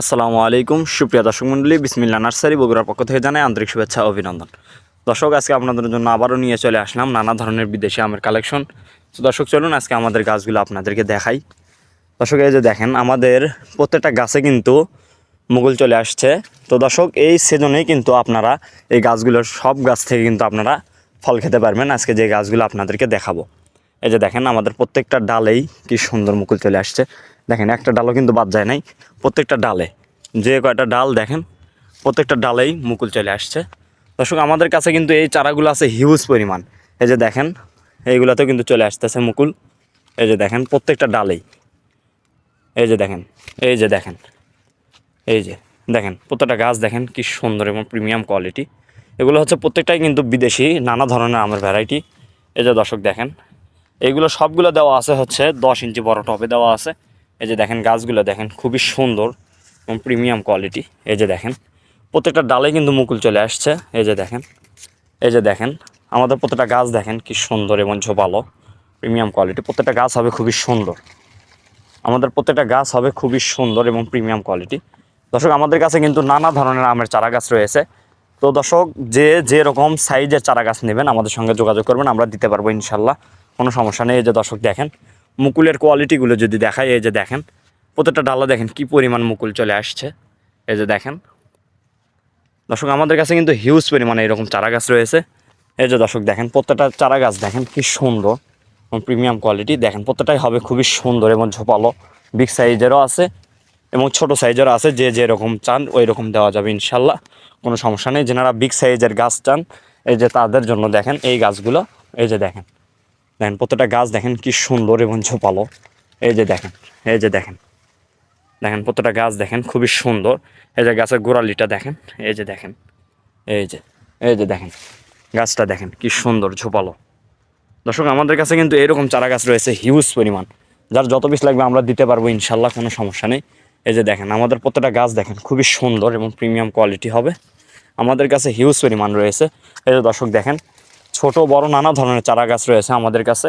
আসসালামু আলাইকুম সুপ্রিয় দর্শক মণ্ডলী, বিসমিল্লাহ নার্সারি বগুড়ার পক্ষ থেকে জানাই আন্তরিক শুভেচ্ছা ও অভিনন্দন। দর্শক, আজকে আপনাদের জন্য আবারও নিয়ে চলে আসলাম নানা ধরনের বিদেশি আমের কালেকশন। তো দর্শক, চলুন আজকে আমাদের গাছগুলো আপনাদেরকে দেখাই। দর্শক, এই যে দেখেন, আমাদের প্রত্যেকটা গাছে কিন্তু মুকুল চলে আসছে। তো দর্শক, এই সিজনেই কিন্তু আপনারা এই গাছগুলোর সব গাছ থেকে কিন্তু আপনারা ফল খেতে পারবেন। আজকে যে গাছগুলো আপনাদেরকে দেখাবো, এই যে দেখেন, আমাদের প্রত্যেকটা ডালেই কি সুন্দর মুকুল চলে আসছে। দেখেন, একটা ডালও কিন্তু বাদ যায় নাই। প্রত্যেকটা ডালে, যে কয়টা ডাল দেখেন, প্রত্যেকটা ডালেই মুকুল চলে আসছে। দর্শক, আমাদের কাছে কিন্তু এই চারাগুলো আছে হিউজ পরিমাণ। এই যে দেখেন, এইগুলোতেও কিন্তু চলে আসতেছে মুকুল। এই যে দেখেন, প্রত্যেকটা ডালেই, এই যে দেখেন, এই যে দেখেন, এই যে দেখেন, প্রত্যেকটা গাছ দেখেন কি সুন্দর এবং প্রিমিয়াম কোয়ালিটি। এগুলো হচ্ছে প্রত্যেকটাই কিন্তু বিদেশি নানা ধরনের আমের ভ্যারাইটি। এই যে দর্শক দেখেন, এইগুলো সবগুলো দেওয়া আছে হচ্ছে 10 ইঞ্চি বড় টবে দেওয়া আছে। এই যে দেখেন, গাছগুলো দেখেন খুবই সুন্দর এবং প্রিমিয়াম কোয়ালিটি। এই যে দেখেন, প্রত্যেকটা ডালে কিন্তু মুকুল চলে আসছে। এই যে দেখেন, এই যে দেখেন, আমাদের প্রত্যেকটা গাছ দেখেন কি সুন্দর এবং ঝোপালো, প্রিমিয়াম কোয়ালিটি। প্রত্যেকটা গাছ হবে খুবই সুন্দর, আমাদের প্রত্যেকটা গাছ হবে খুবই সুন্দর এবং প্রিমিয়াম কোয়ালিটি। দর্শক, আমাদের কাছে কিন্তু নানা ধরনের আমের চারা গাছ রয়েছে। তো দর্শক, যে যেরকম সাইজের চারা গাছ নেবেন আমাদের সঙ্গে যোগাযোগ করবেন, আমরা দিতে পারবো ইনশাল্লাহ, কোনো সমস্যা নেই। এই যে দর্শক দেখেন, মুকুলের কোয়ালিটিগুলো যদি দেখাই, এই যে দেখেন, প্রত্যেকটা ডালা দেখেন কি পরিমাণ মুকুল চলে আসছে। এই যে দেখেন দর্শক, আমাদের কাছে কিন্তু হিউজ পরিমাণে এরকম চারা গাছ রয়েছে। এই যে দর্শক দেখেন, প্রত্যেকটা চারা গাছ দেখেন কি সুন্দর এবং প্রিমিয়াম কোয়ালিটি। দেখেন, প্রত্যেকটাই হবে খুবই সুন্দর এবং ঝোপালো। বিগ সাইজেরও আছে এবং ছোট সাইজেরও আছে। যে যেরকম চান ওই রকম দেওয়া যাবে ইনশাল্লাহ, কোনো সমস্যা নেই। যেনারা বিগ সাইজের গাছ চান, এই যে তাদের জন্য দেখেন এই গাছগুলো। এই যে দেখেন, দেখেন প্রত্যেকটা গাছ দেখেন কি সুন্দর এবং ঝোপালো। এই যে দেখেন, এই যে দেখেন, দেখেন প্রত্যেকটা গাছ দেখেন খুবই সুন্দর। এই যে গাছের গোড়ালিটা দেখেন, এই যে দেখেন, এই যে, এই যে দেখেন, গাছটা দেখেন কি সুন্দর ঝোপালো। দর্শক, আমাদের কাছে কিন্তু এরকম চারা গাছ রয়েছে হিউজ পরিমাণ। যার যত পিস লাগবে আমরা দিতে পারবো ইনশাল্লাহ, কোনো সমস্যা নেই। এই যে দেখেন, আমাদের প্রত্যেকটা গাছ দেখেন খুবই সুন্দর এবং প্রিমিয়াম কোয়ালিটি হবে। আমাদের কাছে হিউজ পরিমাণ রয়েছে। এই যে দর্শক দেখেন, ছোট বড় নানা ধরনের চারা গাছ রয়েছে আমাদের কাছে।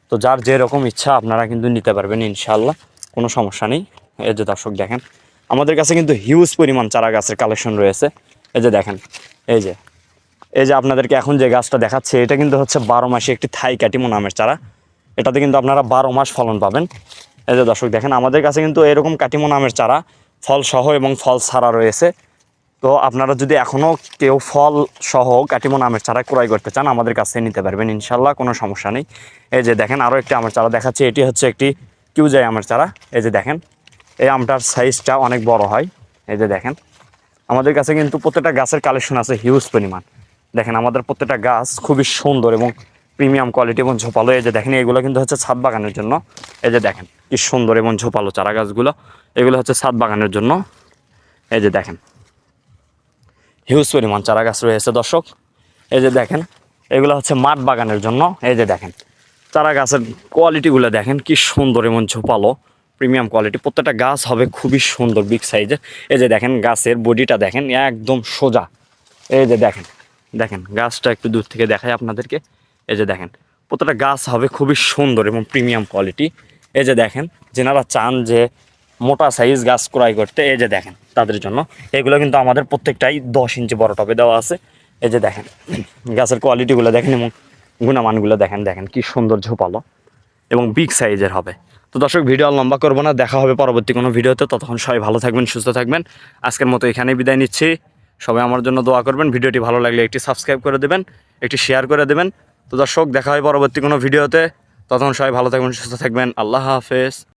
তো যার যেরকম ইচ্ছা আপনারা কিন্তু নিতে পারবেন ইনশাল্লাহ, কোনো সমস্যা নেই। এই যে দর্শক দেখেন, আমাদের কাছে কিন্তু হিউজ পরিমাণ চারা গাছের কালেকশন রয়েছে। এই যে দেখেন, এই যে, এই যে আপনাদেরকে এখন যে গাছটা দেখাচ্ছে, এটা কিন্তু হচ্ছে 12 মাসে একটি থাই কাটিমো নামের চারা। এটাতে কিন্তু আপনারা 12 মাস ফলন পাবেন। এই যে দর্শক দেখেন, আমাদের কাছে কিন্তু এরকম কাটিমো নামের চারা ফল সহ এবং ফল ছাড়া রয়েছে। তো আপনারা যদি এখনও কেউ ফল সহ কাটিমো আমের চারা ক্রয় করতে চান, আমাদের কাছে নিতে পারবেন ইনশাল্লাহ, কোনো সমস্যা নেই। এই যে দেখেন, আরও একটি আমের চারা দেখাচ্ছি। এটি হচ্ছে একটি কিউজাই আমের চারা। এই যে দেখেন, এই আমটার সাইজটা অনেক বড় হয়। এই যে দেখেন, আমাদের কাছে কিন্তু প্রত্যেকটা গাছের কালেকশন আছে হিউজ পরিমাণ। দেখেন, আমাদের প্রত্যেকটা গাছ খুবই সুন্দর এবং প্রিমিয়াম কোয়ালিটি এবং ঝোপালো। এই যে দেখেন, এগুলো কিন্তু হচ্ছে ছাদ বাগানের জন্য। এই যে দেখেন কি সুন্দর এবং ঝোপালো চারা গাছগুলো, এগুলো হচ্ছে ছাদ বাগানের জন্য। এই যে দেখেন, হিউজ পরিমাণ চারা গাছ রয়েছে দর্শক। এই যে দেখেন, এগুলো হচ্ছে মাঠ বাগানের জন্য। এই যে দেখেন, চারা গাছের কোয়ালিটিগুলো দেখেন কি সুন্দর এবং ঝোপালো, প্রিমিয়াম কোয়ালিটি। প্রত্যেকটা গাছ হবে খুবই সুন্দর বিগ সাইজের। এই যে দেখেন, গাছের বডিটা দেখেন একদম সোজা। এই যে দেখেন, দেখেন গাছটা একটু দূর থেকে দেখাই আপনাদেরকে। এই যে দেখেন, প্রত্যেকটা গাছ হবে খুবই সুন্দর এবং প্রিমিয়াম কোয়ালিটি। এই যে দেখেন, যেনারা চান যে মোটা সাইজ গাছ ক্রয় করতে, এই যে দেখেন তাদের জন্য এগুলো কিন্তু আমাদের প্রত্যেকটাই 10 ইঞ্চি বড় টবে দেওয়া আছে। এই যে দেখেন, গাছের কোয়ালিটিগুলো দেখেন এবং গুণামানগুলো দেখেন, দেখেন কি সুন্দর ঝোপালো এবং বিগ সাইজের হবে। তো দর্শক, ভিডিও আর লম্বা করবো না, দেখা হবে পরবর্তী কোনো ভিডিওতে। ততক্ষণ সবাই ভালো থাকবেন, সুস্থ থাকবেন। আজকের মতো এখানেই বিদায় নিচ্ছি। সবাই আমার জন্য দোয়া করবেন। ভিডিওটি ভালো লাগলে একটি সাবস্ক্রাইব করে দেবেন, একটি শেয়ার করে দেবেন। তো দর্শক, দেখা হয় পরবর্তী কোনো ভিডিওতে। ততক্ষণ সবাই ভালো থাকবেন, সুস্থ থাকবেন। আল্লাহ হাফেজ।